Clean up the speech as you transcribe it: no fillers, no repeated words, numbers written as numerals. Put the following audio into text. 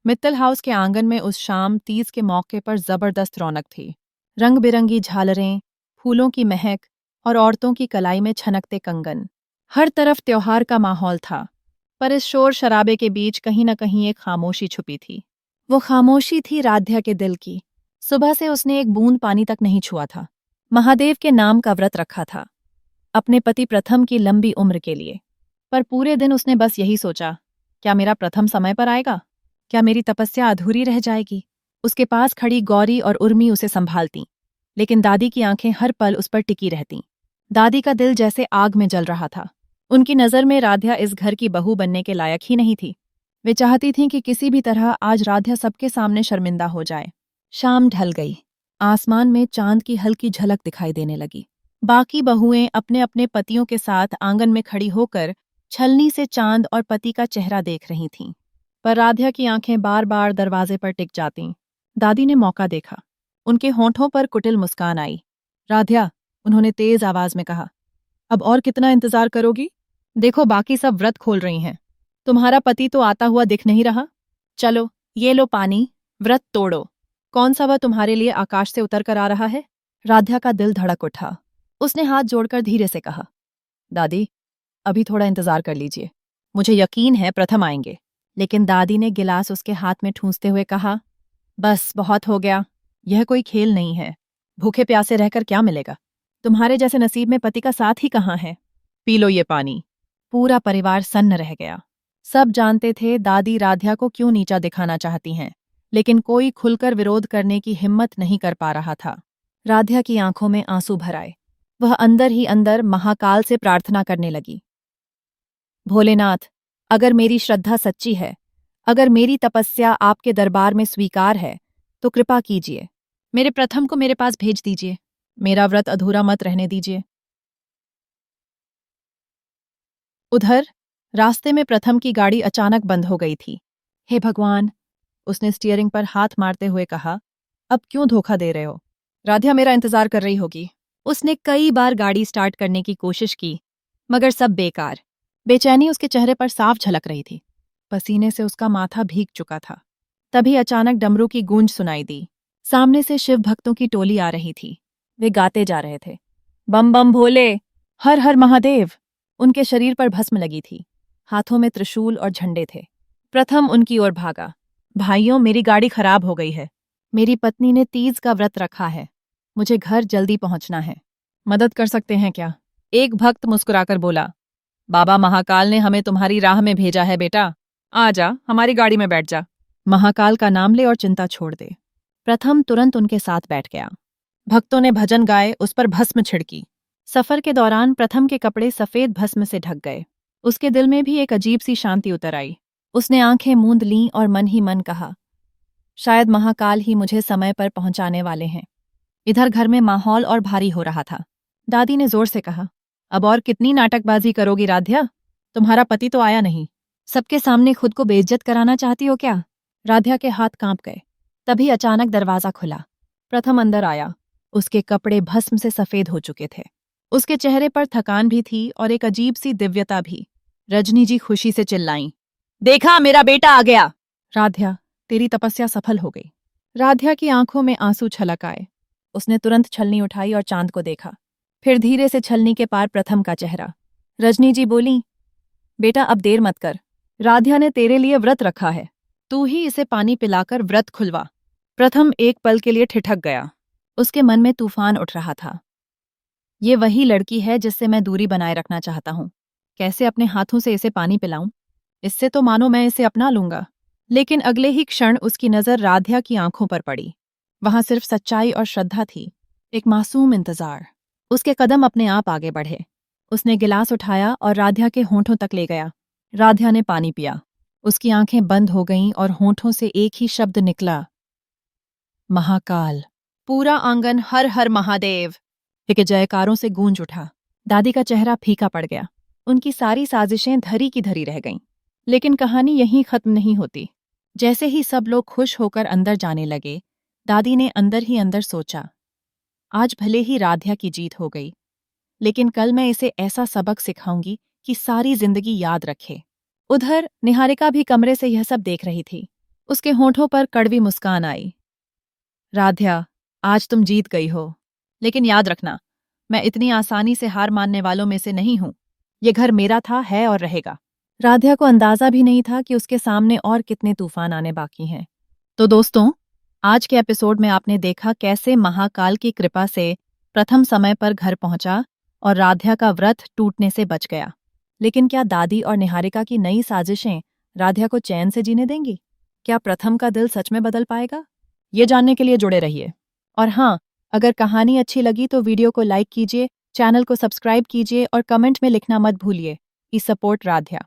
Mittal house के आंगन में उस शाम तीज के मौके पर जबरदस्त रौनक थी। रंग बिरंगी झालरें, फूलों की महक और औरतों की कलाई में छनकते कंगन। हर तरफ त्योहार का माहौल था, पर इस शोर शराबे के बीच कहीं न कहीं एक खामोशी छुपी थी। वो खामोशी थी राध्या के दिल की। सुबह से उसने एक बूंद पानी तक नहीं छुआ था। महादेव के नाम का व्रत रखा था, अपने पति प्रथम की लंबी उम्र के लिए। पर पूरे दिन उसने बस यही सोचा, क्या मेरा प्रथम समय पर आएगा? क्या मेरी तपस्या अधूरी रह जाएगी? उसके पास खड़ी गौरी और उर्मी उसे संभालती, लेकिन दादी की आंखें हर पल उस पर टिकी रहतीं। दादी का दिल जैसे आग में जल रहा था। उनकी नज़र में राध्या इस घर की बहू बनने के लायक ही नहीं थी। वे चाहती थीं कि किसी भी तरह आज राध्या सबके सामने शर्मिंदा हो जाए। शाम ढल गई। आसमान में चांद की हल्की झलक दिखाई देने लगी। बाकी बहुएं अपने अपने पतियों के साथ आंगन में खड़ी होकर छलनी से चांद और पति का चेहरा देख रही थीं। पर राध्या की आंखें बार बार दरवाजे पर टिक जातीं। दादी ने मौका देखा। उनके होंठों पर कुटिल मुस्कान आई। राध्या, उन्होंने तेज आवाज में कहा, अब और कितना इंतजार करोगी? देखो, बाकी सब व्रत खोल रही हैं। तुम्हारा पति तो आता हुआ दिख नहीं रहा। चलो, ये लो पानी, व्रत तोड़ो। कौन सा वह तुम्हारे लिए आकाश से उतर कर आ रहा है? राध्या का दिल धड़क उठा। उसने हाथ जोड़कर धीरे से कहा, दादी, अभी थोड़ा इंतजार कर लीजिए। मुझे यकीन है प्रथम आएंगे। लेकिन दादी ने गिलास उसके हाथ में ठूंसते हुए कहा, बस बहुत हो गया। यह कोई खेल नहीं है। भूखे प्यासे रहकर क्या मिलेगा? तुम्हारे जैसे नसीब में पति का साथ ही कहाँ है? पी लो ये पानी। पूरा परिवार सन्न रह गया। सब जानते थे दादी राध्या को क्यों नीचा दिखाना चाहती हैं, लेकिन कोई खुलकर विरोध करने की हिम्मत नहीं कर पा रहा था। राध्या की आंखों में आंसू भर आए। वह अंदर ही अंदर महाकाल से प्रार्थना करने लगी, भोलेनाथ, अगर मेरी श्रद्धा सच्ची है, अगर मेरी तपस्या आपके दरबार में स्वीकार है, तो कृपा कीजिए। मेरे प्रथम को मेरे पास भेज दीजिए। मेरा व्रत अधूरा मत रहने दीजिए। उधर रास्ते में प्रथम की गाड़ी अचानक बंद हो गई थी। हे भगवान, उसने स्टीयरिंग पर हाथ मारते हुए कहा, अब क्यों धोखा दे रहे हो? राध्या मेरा इंतजार कर रही होगी। उसने कई बार गाड़ी स्टार्ट करने की कोशिश की, मगर सब बेकार। बेचैनी उसके चेहरे पर साफ झलक रही थी। पसीने से उसका माथा भीग चुका था। तभी अचानक डमरू की गूंज सुनाई दी। सामने से शिव भक्तों की टोली आ रही थी। वे गाते जा रहे थे, बम बम भोले, हर हर महादेव। उनके शरीर पर भस्म लगी थी। हाथों में त्रिशूल और झंडे थे। प्रथम उनकी ओर भागा। भाइयों, मेरी गाड़ी खराब हो गई है। मेरी पत्नी ने तीज का व्रत रखा है। मुझे घर जल्दी पहुंचना है। मदद कर सकते हैं क्या? एक भक्त मुस्कुराकर बोला, बाबा महाकाल ने हमें तुम्हारी राह में भेजा है बेटा। आ जा, हमारी गाड़ी में बैठ जा। महाकाल का नाम ले और चिंता छोड़ दे। प्रथम तुरंत उनके साथ बैठ गया। भक्तों ने भजन गाए, उस पर भस्म छिड़की। सफर के दौरान प्रथम के कपड़े सफेद भस्म से ढक गए। उसके दिल में भी एक अजीब सी शांति उतर आई। उसने आंखें मूंद लीं और मन ही मन कहा, शायद महाकाल ही मुझे समय पर पहुंचाने वाले हैं। इधर घर में माहौल और भारी हो रहा था। दादी ने जोर से कहा, अब और कितनी नाटकबाजी करोगी राध्या? तुम्हारा पति तो आया नहीं। सबके सामने खुद को बेइज्जत कराना चाहती हो क्या? राध्या के हाथ कांप गए। तभी अचानक दरवाजा खुला। प्रथम अंदर आया। उसके कपड़े भस्म से सफेद हो चुके थे। उसके चेहरे पर थकान भी थी और एक अजीब सी दिव्यता भी। रजनी जी खुशी से चिल्लाईं, देखा, मेरा बेटा आ गया। राध्या, तेरी तपस्या सफल हो गई। राध्या की आंखों में आंसू छलक आए। उसने तुरंत छलनी उठाई और चांद को देखा। फिर धीरे से छलनी के पार प्रथम का चेहरा। रजनी जी बोली, बेटा अब देर मत कर। राध्या ने तेरे लिए व्रत रखा है। तू ही इसे पानी पिलाकर व्रत खुलवा। प्रथम एक पल के लिए ठिठक गया। उसके मन में तूफान उठ रहा था। ये वही लड़की है जिससे मैं दूरी बनाए रखना चाहता हूँ। कैसे अपने हाथों से इसे पानी पिलाऊं? इससे तो मानो मैं इसे अपना लूंगा। लेकिन अगले ही क्षण उसकी नजर राध्या की आंखों पर पड़ी। वहां सिर्फ सच्चाई और श्रद्धा थी, एक मासूम इंतजार। उसके कदम अपने आप आगे बढ़े। उसने गिलास उठाया और राध्या के होंठों तक ले गया। राध्या ने पानी पिया। उसकी आंखें बंद हो गईं और होंठों से एक ही शब्द निकला, महाकाल। पूरा आंगन हर हर महादेव के जयकारों से गूंज उठा। दादी का चेहरा फीका पड़ गया। उनकी सारी साजिशें धरी की धरी रह गईं। लेकिन कहानी यहीं खत्म नहीं होती। जैसे ही सब लोग खुश होकर अंदर जाने लगे, दादी ने अंदर ही अंदर सोचा, आज भले ही राध्या की जीत हो गई, लेकिन कल मैं इसे ऐसा सबक सिखाऊंगी कि सारी जिंदगी याद रखे। उधर निहारिका भी कमरे से यह सब देख रही थी। उसके होठों पर कड़वी मुस्कान आई। राध्या, आज तुम जीत गई हो, लेकिन याद रखना, मैं इतनी आसानी से हार मानने वालों में से नहीं हूं। ये घर मेरा था, है और रहेगा। राध्या को अंदाजा भी नहीं था कि उसके सामने और कितने तूफान आने बाकी हैं। तो दोस्तों, आज के एपिसोड में आपने देखा कैसे महाकाल की कृपा से प्रथम समय पर घर पहुंचा और राध्या का व्रत टूटने से बच गया। लेकिन क्या दादी और निहारिका की नई साजिशें राध्या को चैन से जीने देंगी? क्या प्रथम का दिल सच में बदल पाएगा? ये जानने के लिए जुड़े रहिए। और हाँ, अगर कहानी अच्छी लगी तो वीडियो को लाइक कीजिए, चैनल को सब्सक्राइब कीजिए और कमेंट में लिखना मत भूलिए। ई सपोर्ट राध्या।